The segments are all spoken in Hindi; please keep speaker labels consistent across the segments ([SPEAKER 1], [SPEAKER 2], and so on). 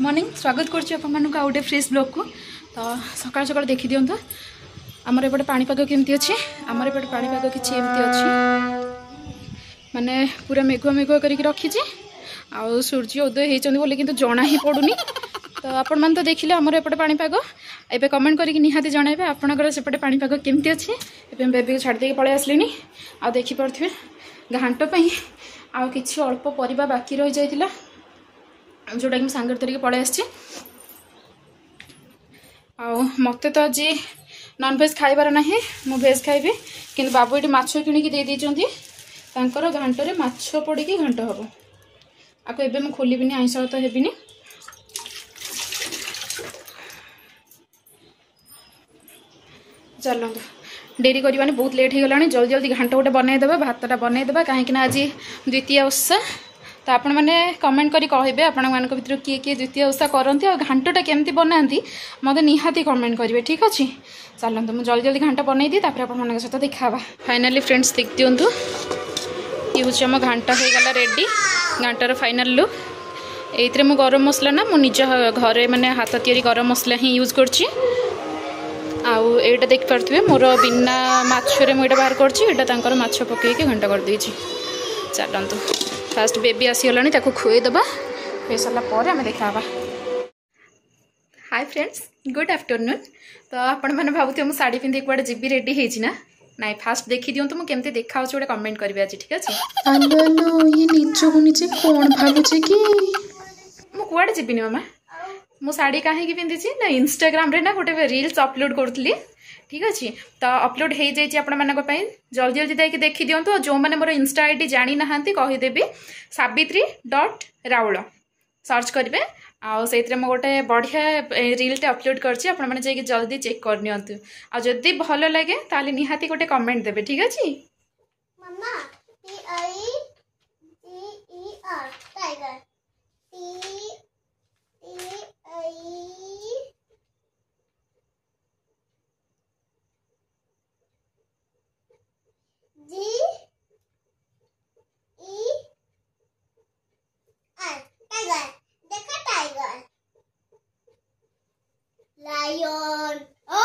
[SPEAKER 1] मॉर्निंग स्वागत करुच्ची आपको गोटे फ्रेश ब्लॉग को। तो सकाल सकाल देखी दिंतु आमर एपटे पाणीपाग केमती अच्छी। आमर एपटे पाणीपाग किसी एमती अच्छी माने पूरा मेघुआ मेघुआ करके रखी आउ सूर्य उदय होती बोले किंतु जना ही पड़ूनी। तो आपण मैंने तो देखिले आमर एपटे पाणीपाग एबे कमेंट करके निहाती जनइबे आपणकर सेपटे पाणीपाग केमती अच्छी। एबे बेबी को छाड़ी पलि आसलिनी आ देखि पारथिबे घांट पई आउ किछि अल्प परिबा बाकी रही जाइतिला जोटा कि सांगर तरीके पलि आसी। मत तो आज नॉनभेज खाइबार ना मु भेज खाइबी किंतु बाबू ये माछ किणिकी दे देइचंती तांकर घांटरे माछ पड़िकी घांट हम आपको एबे मु खोलिबिनी आइंस तो हेबिनी। चलतु डेरी करवानी बहुत लेट हो गलानी जल्दी जल्दी घांट गोटे बनईदेवा भातटा बनईदेवा कहीं आज द्वितीय ओषा। तो आपण मैंने कमेंट करी कहिबे आपण मानक भितर किए किए द्वितीय ओषा करती और घांटटा केमती बनाती मत निहाती कमेंट करेंगे ठीक अच्छे। चलतु मुझे जल्दी जल्दी घांट बनई दी तापर आपण सहित देखा। फाइनाली फ्रेंड्स देख दिंतु ये हूँ आम घांट हो गला रेडी घांटार फाइनाल लुक। ये मु गरम मसला ना मुझ घरे मैंने हाथ तैयारी गरम मसला ही यूज करची। आउ एटा देख पारे मोर बिना माछरे मुझे बाहर कर माछ पकईकि घंटा कर देछि। चलतु फास्ट बेबी आसीगलानी ताको खुएदबा खुए सारापर आम देखा। Hi friends good afternoon. तो आपण मैंने भावुथे मु साड़ी पिंधि कुआडे जीबी रेडी हेछि ना नाइ फास्ट देखि दियंतु मु केमते देखा होछि गोटे कमेंट करबे आज ठीक अछि।
[SPEAKER 2] आलो ये निजो को निजे कोन भाबुछे कि
[SPEAKER 1] मु कुआडे जीबिनी मामा मु साड़ी कहीं पिंधि ना इंस्टाग्राम रे ना गोटे रील्स अपलोड करुली ठीक अच्छे। तो अपलोड हो जाइए आपण जल्दी जल्दी जाकि देखी दिंतु। जो मैंने मोर इंस्टा आईडी जानी ना कहीदेवी savitri.raul सर्च करेंगे आउ से गोटे बढ़िया रीलटे अपलोड करछि आपण मैंने जाकि जल्दी चेक कर नियंतु। आ जदि भल लगे ताली निहाती गोटे कमेंट देबे ठीक अच्छे।
[SPEAKER 3] Lion. Oh!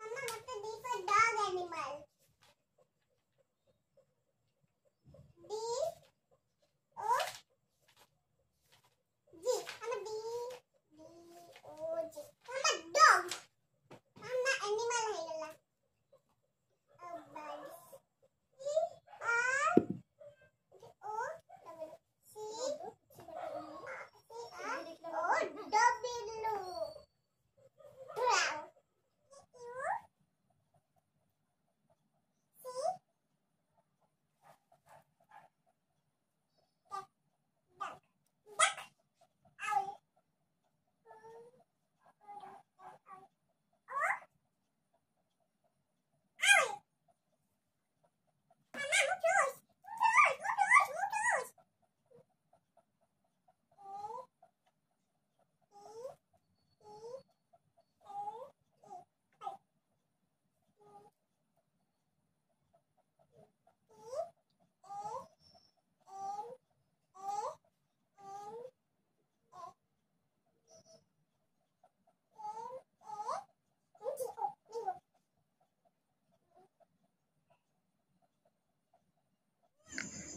[SPEAKER 3] Mama, what's the D for dog animal? D O G. Mama D O G. Mama dog. Mama animal है गला. Oh bird. E R O C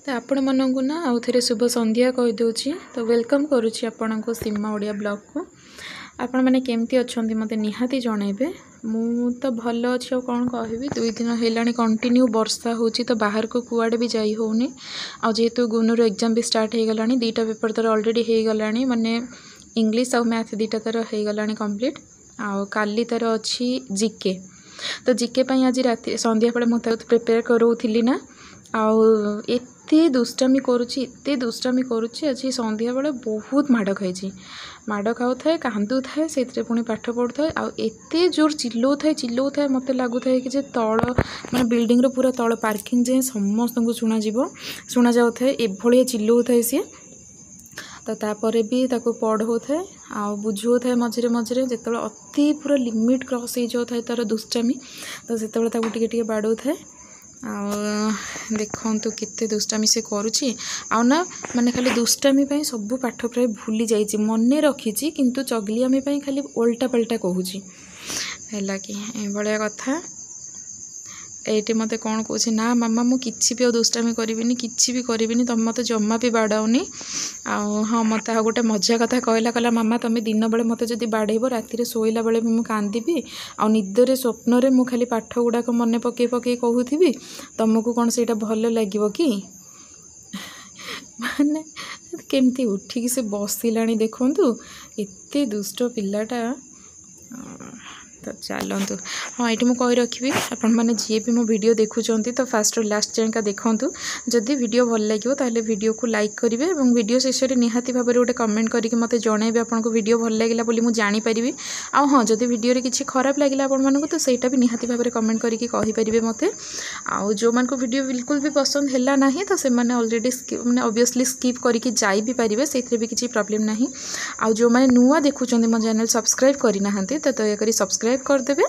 [SPEAKER 2] तो आपण मानू ना आउ थे शुभ संध्या कहीदे। तो वेलकम करुच्ची आपण को सीमा ओडिया ब्लॉग को। आपण मैंने केमती अच्छा मत निहाती जनइबे। मु तो भल अच्छी कौन कहबी 2 दिन है कंटिन्यू वर्षा होची तो बाहर को कुआडे भी जाई होनी। आ जेहेतु गुनर एग्जाम भी स्टार्ट हो गला 2टा पेपर तर ऑलरेडी हो गला माने इंग्लिश और मैथ 2टा तर हो गला कंप्लीट। आ काली तर अच्छी जीके तो जीके पई आज राति संध्या बेले मुझे प्रिपेयर करोली ना आउ एते दुष्टामी करुच्ची आज संध्या बेले बहुत माड़ खाई माड़ खाऊ थाए कांदू थाए से पुणी पाठ पढ़ु थाए आउ एते जोर चिल्लाऊ थाए मत लगु थाए कि तल माने बिल्डिंग रो पूरा तल पार्किंग जाए समस्त को शुणा जाऊ थाए एभलिया चिल्लाऊ थाए सी। तो तापर भी ताको पढ़ो थाए आ बुझो थाए मझे मझे जो अति पूरा लिमिट क्रॉस हो जाए तार दुष्टामी तो से टिके बाड़ो थाए देखु केते दुष्टामी से करुच्ची आउ ना माने खाली दुष्टामी पाई सब पाठ प्राय भूली जाइए मन रखी किंतु चगलियामी पाई खाली ओल्टा पल्टा कहूँ है कि ये कथा ये मत कौन कौच ना मामा मु किसी भी दुष्टामी करी किसी भी करी तुम मत जमा भी बाड़ाऊनी हाँ मत गोटे मजा कथा कहला कहला मामा तुम दिन बेले मत जब बाड़ेब राति शोला बेले भी कांदी आ निदरे स्वप्न रे मु खाली पाठ गुड़ाक मन पकई पकई कहूथी तुमको कौन से भल लगे कि माने केमती उठिकी से बसिला देखु एते दुष्ट पिलाटा तो चलतु हाँ ये मुझे रखी आपण मैंने जी भी मो वीडियो देखुं तो फास्ट लास्ट जाए का देखूँ जदि वीडियो भल लगे ताहले वीडियो को लाइक करेंगे और वीडियो शेष में निहाती भाव में गोटे कमेंट करके मत जनइबे आपको वीडियो भल लगे बोली मुझे जानीपरि आ हाँ जदि वीडियो किसी खराब लगे आपण तो सहीटा भी निहाती भाव में कमेंट करके कहींपर मत आउ जो मान को वीडियो बिल्कुल भी पसंद है ना तो से अलरेडी मैंने ऑब्वियसली स्किप करके जाई भी पारे से भी किसी प्रॉब्लम ना आउ जो मैंने नुआ देखुं मो चैनल सब्सक्राइब करना तो दयाकोरी सब्सक्राइब करदेवे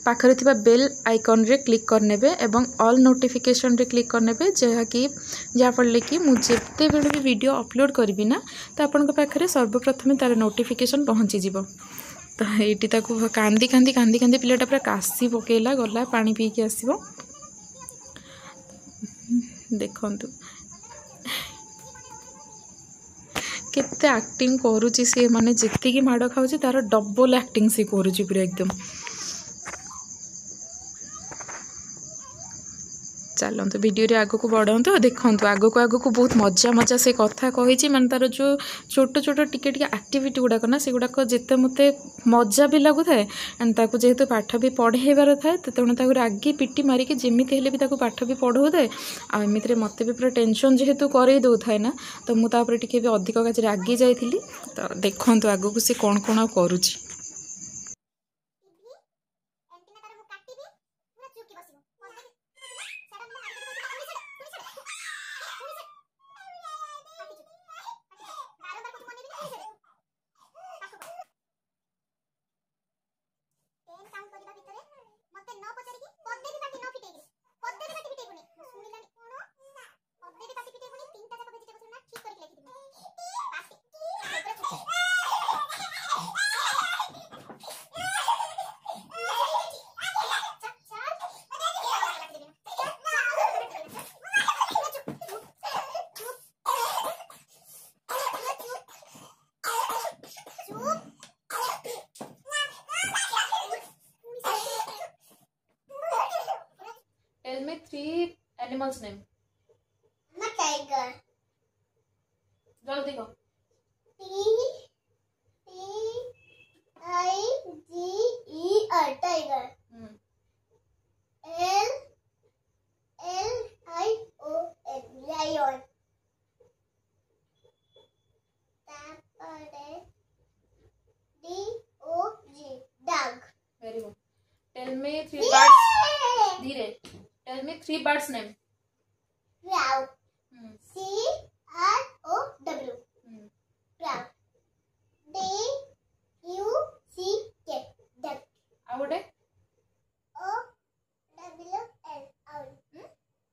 [SPEAKER 2] पाखरे थिबा बेल आइकन रे क्लिक करने एवं ऑल नोटिफिकेशन रे क्लिक करने जहाँफल कि मुझे बेले भी वीडियो अपलोड करी ना तो आपण पाखे सर्वप्रथम तार नोटिफिकेशन पहुँची जीव तो ये कांदी कांदी कांदी कांदी पिलाटा पूरा काशी पकेला गला पानी पीकी आसो देखंतु केते एक्टिंग करुच्ची सी माने जितकी माड़ खाऊँ तार डबल एक्टिंग सी करुच्ची पूरा एकदम चलते वीडियो रे आगो को बढ़ाऊँ देखूँ आगो को बहुत मजा मजा से कथा कही माने तार जो छोट छोट टिके टिके एक्टिविटी गुड़ाक ना से गुड़ाक जिते मत मजा भी लगुए एंड ताकू जेहेतु पाठ भी पढ़ेबार थाए तेणु रागी पिटी मारिकी जमी हेल्ले भी पाठ भी पढ़ाऊ थाए आमती मत भी पूरा टेंशन जेहेतु कर दौ थाए ना तो मुझे टिके भी अधिक काज रागी जाइली तो देखूँ आगो को सी कौन कौन करुच्ची Tell me 3 animals name.
[SPEAKER 3] I'm a tiger.
[SPEAKER 2] जल्दी go.
[SPEAKER 3] T-I-G-E-R tiger. L-I-O-N lion. D-O-G dog.
[SPEAKER 2] Very good. Tell me 3 birds. धीरे. Tell me 3 birds name.
[SPEAKER 3] Crow. C-R-O-W. Crow. D-U-C-K. Duck.
[SPEAKER 2] How would I?
[SPEAKER 3] O-W-L. Owl.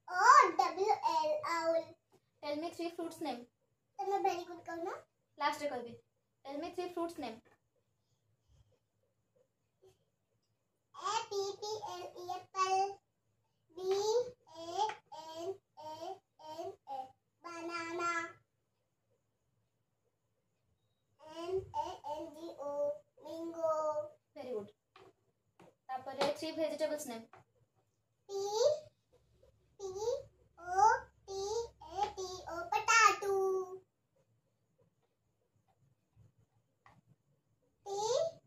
[SPEAKER 3] O-W-L. Owl.
[SPEAKER 1] Tell me 3 fruits name.
[SPEAKER 3] तुम very good कहो ना.
[SPEAKER 1] Last कर दी. Tell me 3 fruits name.
[SPEAKER 3] A-P-P-L-E apple. B-A-N-A-N-A banana. M-A-N-G-O mango.
[SPEAKER 1] Very good. तापर 3 vegetables name.
[SPEAKER 3] P-P-O-T-A-T-O potato. T-O-M-A-T-O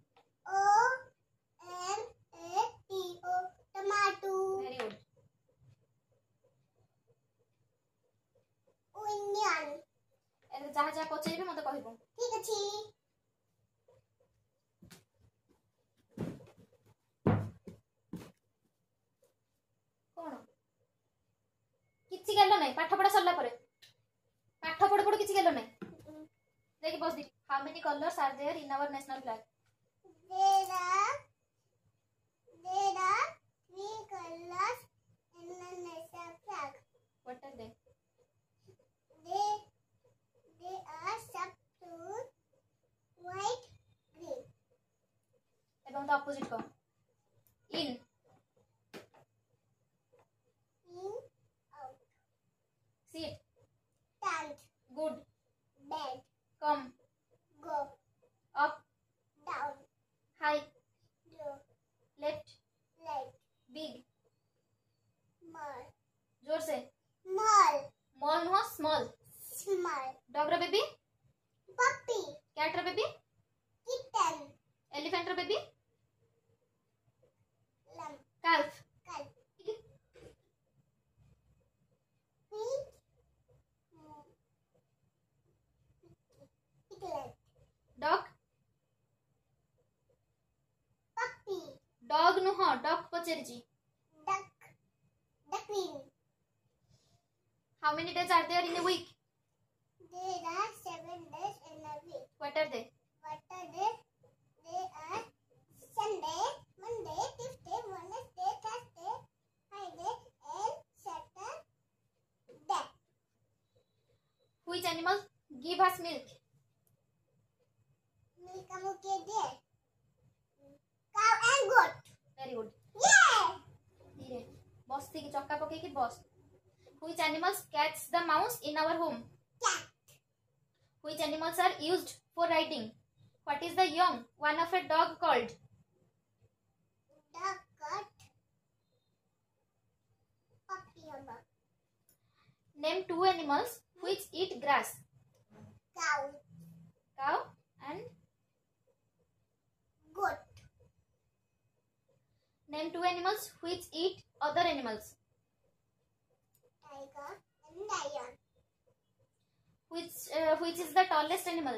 [SPEAKER 3] tomato.
[SPEAKER 1] Very good.
[SPEAKER 3] Onion.
[SPEAKER 1] जहाँ जहाँ पचाइबे मत कहबो.
[SPEAKER 3] ठीक अछि.
[SPEAKER 1] कौन किछि गेलो नै पाठ पढ़ा सरला परे पाठ पढ़ पढ़ किछि गेलो नै देखि बस दी. How many colors are there in our national flag?
[SPEAKER 3] There are 3 colors in the national
[SPEAKER 1] What are they?
[SPEAKER 3] They are subtle, white, green.
[SPEAKER 1] এবং the opposite কহ। In,
[SPEAKER 3] In, out.
[SPEAKER 1] sit,
[SPEAKER 3] Stand,
[SPEAKER 1] good,
[SPEAKER 3] bed,
[SPEAKER 1] come,
[SPEAKER 3] go,
[SPEAKER 1] up,
[SPEAKER 3] down,
[SPEAKER 1] high,
[SPEAKER 3] low,
[SPEAKER 1] left,
[SPEAKER 3] left,
[SPEAKER 1] big,
[SPEAKER 3] small,
[SPEAKER 1] जोर से।
[SPEAKER 3] small,
[SPEAKER 1] mall नुह small।
[SPEAKER 3] small,
[SPEAKER 1] dog ର baby,
[SPEAKER 3] puppy,
[SPEAKER 1] cat ର baby,
[SPEAKER 3] kitten,
[SPEAKER 1] elephant ର baby,
[SPEAKER 3] lamb,
[SPEAKER 1] calf,
[SPEAKER 3] calf,
[SPEAKER 1] pig,
[SPEAKER 3] pig, piglet,
[SPEAKER 1] dog,
[SPEAKER 3] puppy,
[SPEAKER 1] dog नुह dog ପଚାରିଛି।
[SPEAKER 3] duck, duckling.
[SPEAKER 1] how many days are there in a week?
[SPEAKER 3] There are 7 days in a week.
[SPEAKER 1] what are they?
[SPEAKER 3] What are they? They are Sunday, Monday, Tuesday, Wednesday, Thursday, Friday, and Saturday.
[SPEAKER 1] which animal give us milk?
[SPEAKER 3] Milk amuke there. Cow and goat.
[SPEAKER 1] very good।
[SPEAKER 3] Yeah!
[SPEAKER 1] ଧୀରେ ବସିକି ଚକା ପକେଇକି ବସ। which animals catch the mouse in our home?
[SPEAKER 3] Cat.
[SPEAKER 1] which animals are used for riding? what is the young one of a dog called?
[SPEAKER 3] Dog, cat. Puppy hammer.
[SPEAKER 1] name two animals which eat grass.
[SPEAKER 3] Cow.
[SPEAKER 1] cow and
[SPEAKER 3] Goat.
[SPEAKER 1] name two animals which eat other animals.
[SPEAKER 3] Tiger and lion.
[SPEAKER 1] which is the tallest animal?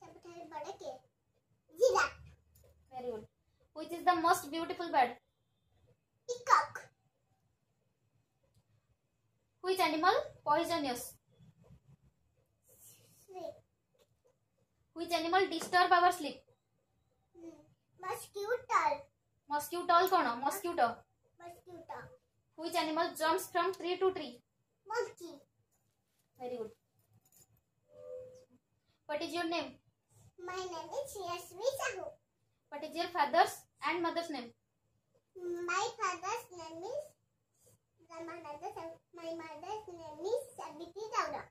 [SPEAKER 3] सबसे बड़ा के Giraffe.
[SPEAKER 1] very good। which is the most beautiful bird?
[SPEAKER 3] Peacock.
[SPEAKER 1] which animal poisonous?
[SPEAKER 3] Snake.
[SPEAKER 1] which animal disturb our sleep?
[SPEAKER 3] Mosquito.
[SPEAKER 1] mosquito कौन? mosquito।
[SPEAKER 3] Mosquito.
[SPEAKER 1] which animal jumps from tree to tree?
[SPEAKER 3] Monkey.
[SPEAKER 1] very good। what is your name?
[SPEAKER 3] My name is Yasmi Sahu.
[SPEAKER 1] what is your father's and mother's name?
[SPEAKER 3] My father's name is my mother's name is Sabiti Dauda.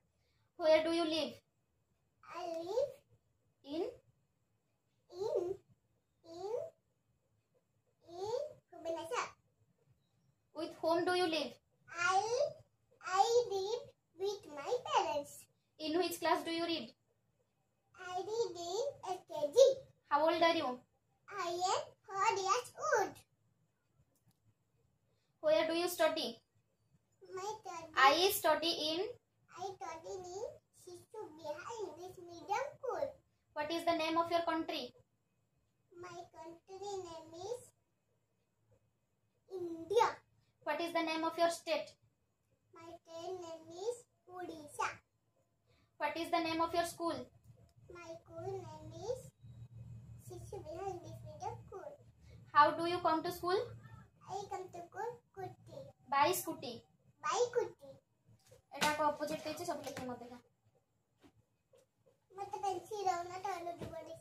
[SPEAKER 1] where do you live?
[SPEAKER 3] I live
[SPEAKER 1] in
[SPEAKER 3] in Bhubaneswar.
[SPEAKER 1] with whom do you live?
[SPEAKER 3] I live with my parents.
[SPEAKER 1] in which class do you read?
[SPEAKER 3] I read in SKG.
[SPEAKER 1] how old are you?
[SPEAKER 3] I am 4 years old.
[SPEAKER 1] where do you study?
[SPEAKER 3] I
[SPEAKER 1] I study in
[SPEAKER 3] study in Shishu Bihar English Medium School.
[SPEAKER 1] what is the name of your country?
[SPEAKER 3] My country name is India.
[SPEAKER 1] what is the name of your state?
[SPEAKER 3] My state name is Odisha.
[SPEAKER 1] what is the name of your school?
[SPEAKER 3] My school name is Shishu Bihar English Medium School.
[SPEAKER 1] how do you come to school?
[SPEAKER 3] I come to school Kuti.
[SPEAKER 1] by scooty।
[SPEAKER 3] By Kuti.
[SPEAKER 1] एटा को ऑपोजिट देछि सब लिखि मत देखा।
[SPEAKER 3] मत पेंसिल रौना तो अलग बड़ी